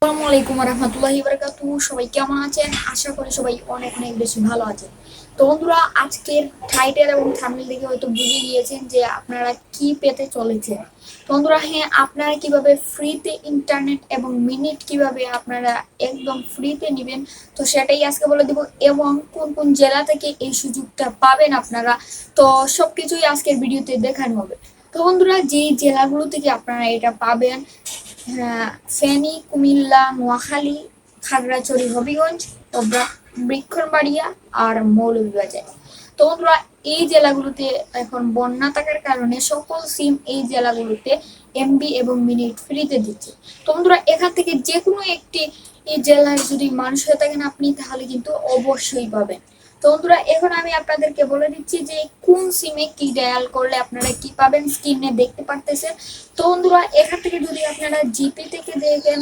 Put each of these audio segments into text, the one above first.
আসসালামু আলাইকুম রহমতুল্লাহি বারাকাতুহু। সবাই কেমন আছেন? আশা করি সবাই অনেক অনেক বেশি ভালো আছেন। তো বন্ধুরা, আজকের টাইটেল এবং থাম্বনেল দেখে হয়তো বুঝে গিয়েছেন যে আপনারা কি পেতে চলেছে। তো বন্ধুরা, হ্যাঁ, আপনারা কিভাবে ফ্রিতে ইন্টারনেট এবং মিনিট কিভাবে আপনারা একদম ফ্রিতে নেবেন, তো সেটাই আজকে বলে দিব। এবং কোন কোন জেলা থেকে এই সুযোগটা পাবেন আপনারা, তো সবকিছুই আজকের ভিডিওতে দেখানো হবে। তো বন্ধুরা, যেই জেলাগুলো থেকে আপনারা এটা পাবেন, হ্যাঁ, ফেনী, কুমিল্লা, নোয়াখালী, খাগড়াছড়ি, হবিগঞ্জ, ব্রাহ্মণবাড়িয়া আর মৌলভীবাজার। তো বন্ধুরা, এই জেলাগুলোতে এখন বন্যা থাকার কারণে সকল সিম এই জেলাগুলোতে এমবি এবং মিনিট ফ্রিতে দিচ্ছে। তো বন্ধুরা, এখান থেকে যে কোনো একটি এই জেলার যদি মানুষ হয়ে থাকেন আপনি, তাহলে কিন্তু অবশ্যই পাবেন। তো বন্ধুরা, এখন আমি আপনাদেরকে বলে দিচ্ছি যে কোন সিমে কি ডায়াল করলে আপনারা কি পাবেন, স্ক্রিনে দেখতে পারতেছেন। তো বন্ধুরা, এখান থেকে যদি আপনারা জিপি থেকে দেখেন,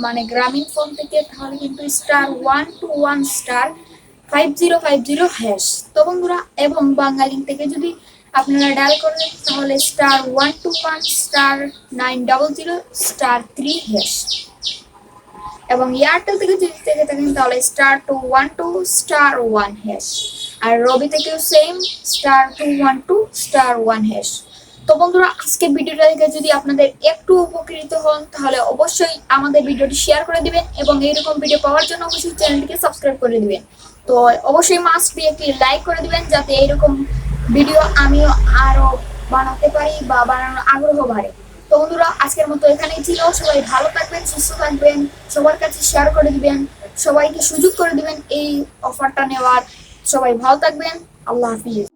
মানে গ্রামীণ ফোন থেকে, তাহলে কিন্তু *121*5050#। তো বন্ধুরা, এবং বাঙালি থেকে যদি আপনারা ডায়াল করেন, তাহলে *121*900*3#। এবং এয়ারটেল থেকে যদি থেকে থাকেন, তাহলে *212*1#। আর রবি থেকেও সেম, *212*1#। তো বন্ধুরা, আজকের ভিডিওটা দেখে যদি আপনাদের একটু উপকৃত হন, তাহলে অবশ্যই আমাদের ভিডিওটি শেয়ার করে দিবেন এবং এইরকম ভিডিও পাওয়ার জন্য অবশ্যই চ্যানেলটিকে সাবস্ক্রাইব করে দিবেন। তো অবশ্যই মাস্ট বি একটি লাইক করে দিবেন, যাতে এইরকম ভিডিও আমিও আরো বানাতে পারি বা বানানোর আগ্রহ বাড়ে। তো বন্ধুরা, আজকের মতো এখানেই ছিল। সবাই ভালো থাকবেন, সুস্থ থাকবেন, সবার কাছে শেয়ার করে দিবেন, সবাইকে সুযোগ করে দিবেন এই অফারটা নেওয়ার। সবাই ভালো থাকবেন। আল্লাহ হাফিজ।